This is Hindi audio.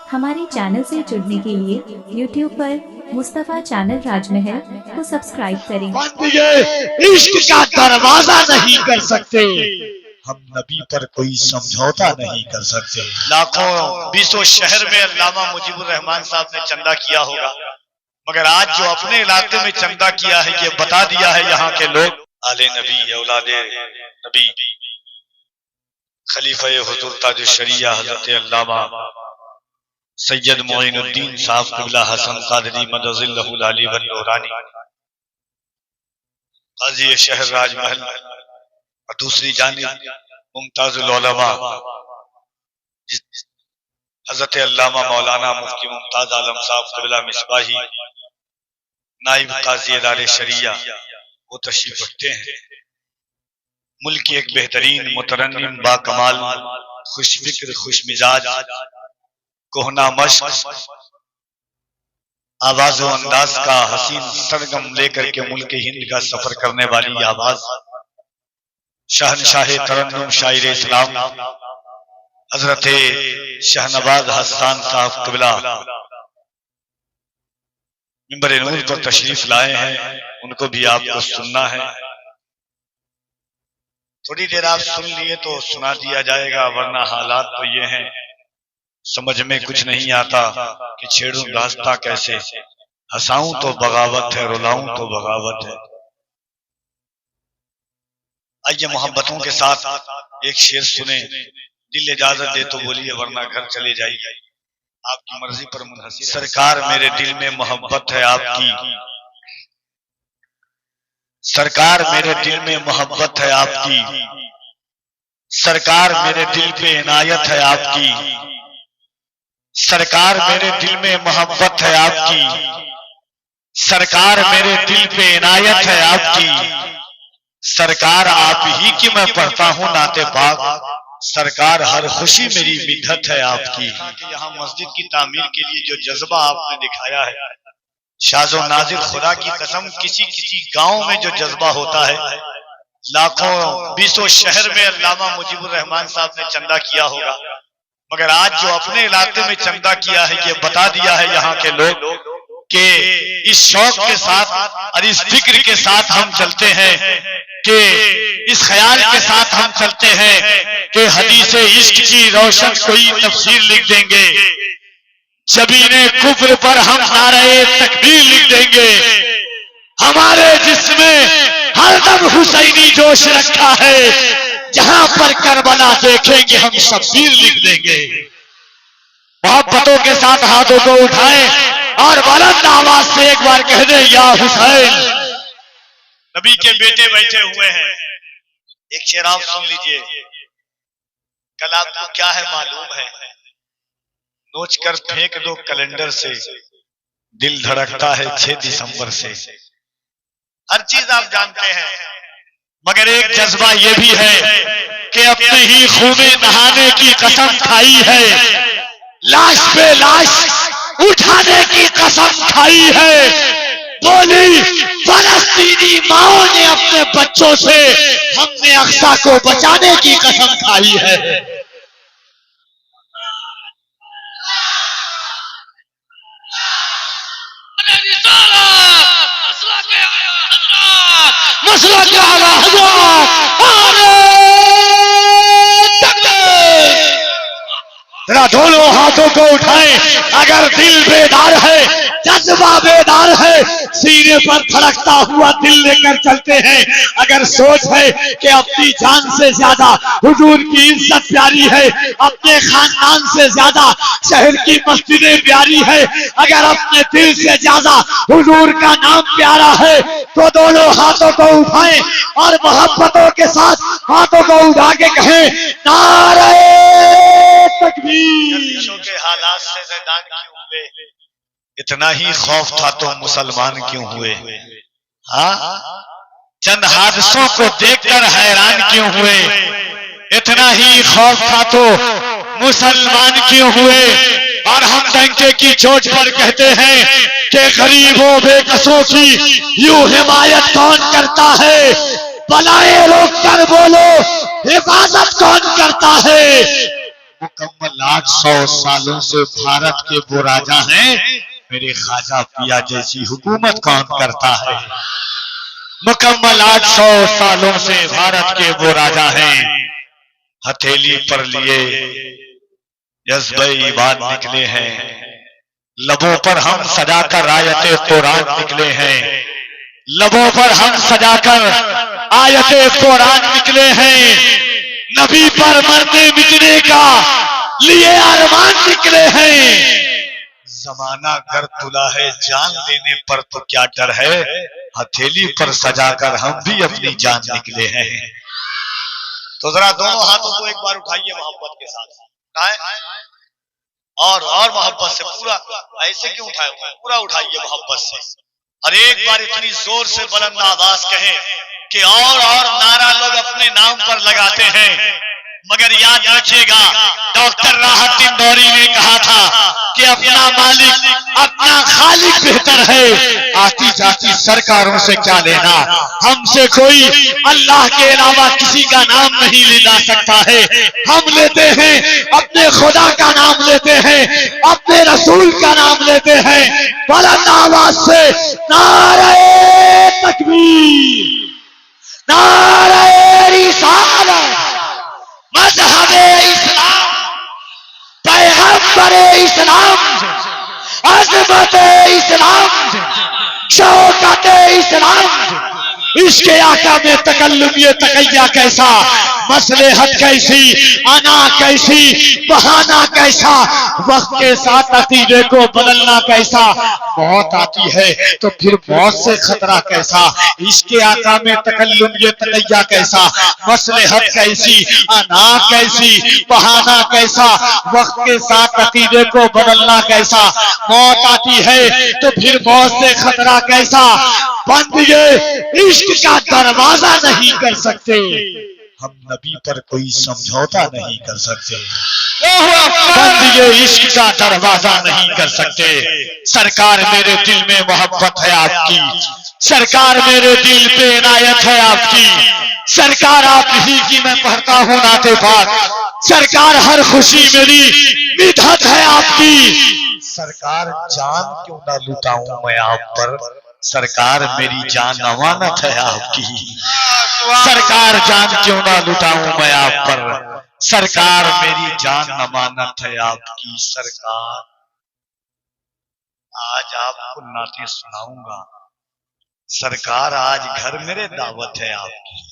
हमारे चैनल से जुड़ने के लिए YouTube पर मुस्तफा चैनल राजमहल को सब्सक्राइब करें। इश्क का दरवाजा नहीं कर सकते, हम नबी पर कोई समझौता नहीं कर सकते। लाखों बीसों शहर में अल्लामा मुजीबुर रहमान साहब ने चंदा किया होगा, मगर आज जो अपने इलाके में चंदा किया है ये बता दिया है यहाँ के लोग, आले नबी औलादे नबी खलीफा हुजूर ताज शरिया हजरत अल्लामा सैयद मोइनुद्दीन साहब क़िबला हसन क़ादरी मदज़िल्लहुल आली व नूरानी काज़ी शहर राजमहल और दूसरी जानिब मुमताजुल उलमा हजरत अल्लामा मौलाना मुफ्ती मुमताज आलम साहब क़िबला मिसबाही नाइब काज़ी इदारे शरिया वो तशरीफ रखते हैं। मुल्क की एक बेहतरीन मुतरन्निम बाकमाल खुश फिक्र खुश मिजाज कोहना मश्क आवाज व अंदाज का हसीन सरगम लेकर के मुल्क हिंद का सफर करने वाली आवाज शहनशाह तरन्नुम शायर इस्लाम हजरत शहनवाज हसन साहब क़िबला मिंबर नूर पर तशरीफ लाए हैं, उनको भी आपको सुनना है। थोड़ी देर आप सुन लिए तो सुना दिया जाएगा, वरना हालात तो ये हैं समझ में कुछ नहीं आता कि छेड़ूं रास्ता कैसे, हंसाऊं तो बगावत है, रुलाऊं तो बगावत है। आइए मोहब्बतों के साथ एक शेर सुने, दिल इजाजत दे तो बोलिए वरना घर चले जाइए, आपकी मर्जी पर मुनहसिर। सरकार मेरे दिल में मोहब्बत है आपकी, सरकार मेरे दिल में मोहब्बत है आपकी, सरकार मेरे दिल पे इनायत है आपकी, सरकार मेरे दिल में मोहब्बत है आपकी, सरकार मेरे दिल पे इनायत है आपकी, सरकार आप ही की मैं पढ़ता हूँ नाते पाक, सरकार हर खुशी मेरी मिन्नत है आपकी। यहाँ मस्जिद की तामीर के लिए जो जज्बा आपने दिखाया है, शाज़ो नाज़िर खुदा की कसम किसी किसी गांव में जो जज्बा होता है, लाखों बीसों शहर में अल्लामा मुजीबुर रहमान साहब ने चंदा किया होगा, मगर आज जो अपने इलाके में चंदा किया है ये बता दिया है यहाँ के लोग कि इस शौक के साथ और इस फिक्र के साथ हम चलते हैं, कि इस ख्याल के साथ हम चलते हैं कि हदीसे इश्क की रोशन कोई तफसीर लिख देंगे, जबीने कुफ्र पर हम नारे तकबीर लिख देंगे, हमारे जिसमें हरदम हुसैनी जोश रखा है, जहां पर करबला देखेंगे हम शब्बीर लिख देंगे। मोहब्बतों के साथ हाथों को उठाएं और बुलंद आवाज से एक बार कह दें या हुसैन। नबी के बेटे बैठे हुए हैं, एक शेर आप सुन लीजिए। कल आपको क्या है मालूम है, नोच कर फेंक दो कैलेंडर से, दिल धड़कता है 6 दिसंबर से। हर चीज आप जानते हैं, मगर एक जज्बा ये भी है कि अपने ही खूने नहाने की कसम खाई है, लाश पे लाश उठाने की कसम खाई है। बोली फलस्तीनी माओ ने अपने बच्चों से, हमने अक्सा को बचाने की कसम खाई है। मसला क्या जरा दोनों हाथों को उठाएं, अगर दिल बेदार है, जज्बा बेदार है, सीने पर धड़कता हुआ दिल लेकर चलते हैं। अगर सोच है कि अपनी जान से ज्यादा हुजूर की इज्जत प्यारी है, अपने खानदान से ज्यादा शहर की मस्जिदें प्यारी है, अगर अपने दिल से ज्यादा हुजूर का नाम प्यारा है, तो दोनों हाथों को उठाएं और मोहब्बतों के साथ हाथों को उठा के कहें नारे तकबीर। के हालात से ज़ैदान क्यों हुए, इतना ही खौफ था तो मुसलमान क्यों हुए। हाँ, चंद हादसों को देखकर हैरान क्यों हुए, इतना ही खौफ था तो मुसलमान क्यों हुए। और हम डंके की चोट पर कहते हैं कि गरीबों बेकसों की यूं हिमायत कौन करता है, बलाएं रोक कर बोलो हिफाजत कौन करता है। मुकम्मल 800 सालों से भारत के वो राजा हैं, मेरे ख्वाजा पिया जैसी हुकूमत कौन करता है। मुकम्मल 800 सालों से भारत के वो राजा हैं, हथेली पर लिए जज्बे ईमान निकले हैं, लबों पर हम सजाकर आयते कुरान निकले हैं, लबों पर हम सजाकर आयते कुरान निकले हैं, नबी पर मरने मिटने का लिए अरमान निकले हैं। जमाना घर तुला है, जान लेने पर तो क्या डर है, हथेली पर सजाकर हम भी अपनी जान निकले हैं। तो जरा दोनों हाथों को एक बार उठाइए मोहब्बत के साथ, उठाएं और मोहब्बत से पूरा, ऐसे क्यों उठाए, पूरा उठाइए मोहब्बत से, और एक बार इतनी जोर से बुलंद आवाज कहें कि और नारा लोग अपने नाम पर लगाते हैं, मगर याद रखिएगा डॉक्टर राहत इंदौरी ने कहा था कि अपना मालिक अपना खालिक बेहतर है, आती जाती सरकारों से क्या लेना, हमसे कोई अल्लाह के अलावा किसी का नाम नहीं लेना सकता है, हम लेते हैं अपने खुदा का नाम लेते हैं, अपने रसूल का नाम लेते हैं, बुलंद आवाज से नारे तकबीर, नारे रिसालत, मज़हबे इस्लाम, पैगंबरे इस्लाम, अज़मते इस्लाम, शौकते इस्लाम, इसके आका में तकल्लुम ये तकैया कैसा, मसलेहत कैसी, अना कैसी, बहाना कैसा, वक्त के साथ अकीदे को बदलना कैसा, मौत आती है तो फिर मौत से खतरा कैसा, इसके आका में तकल्लुम ये तकैया कैसा, मसलेहत कैसी, अना कैसी, बहाना कैसा, वक्त के साथ अकीदे को बदलना कैसा, मौत आती है तो फिर मौत से खतरा कैसा, बंद ये इश्क का दरवाजा नहीं कर सकते, हम नबी पर कोई समझौता नहीं कर सकते, बंद ये इश्क का दरवाजा नहीं कर सकते। सरकार मेरे दिल में मोहब्बत है आपकी, सरकार मेरे दिल पे इनायत है आपकी, सरकार आप ही की मैं पढ़ता हूँ नाते पाक, सरकार हर खुशी मेरी मिदहत है आपकी, सरकार जान क्यों ना लुटाऊं मैं आप पर, सरकार मेरी जान अमानत है आपकी, सरकार जान क्यों ना लुटाऊं मैं आप पर, सरकार मेरी जान अमानत है आपकी, सरकार आज आपको नाते सुनाऊंगा, सरकार आज घर मेरे दावत है आपकी।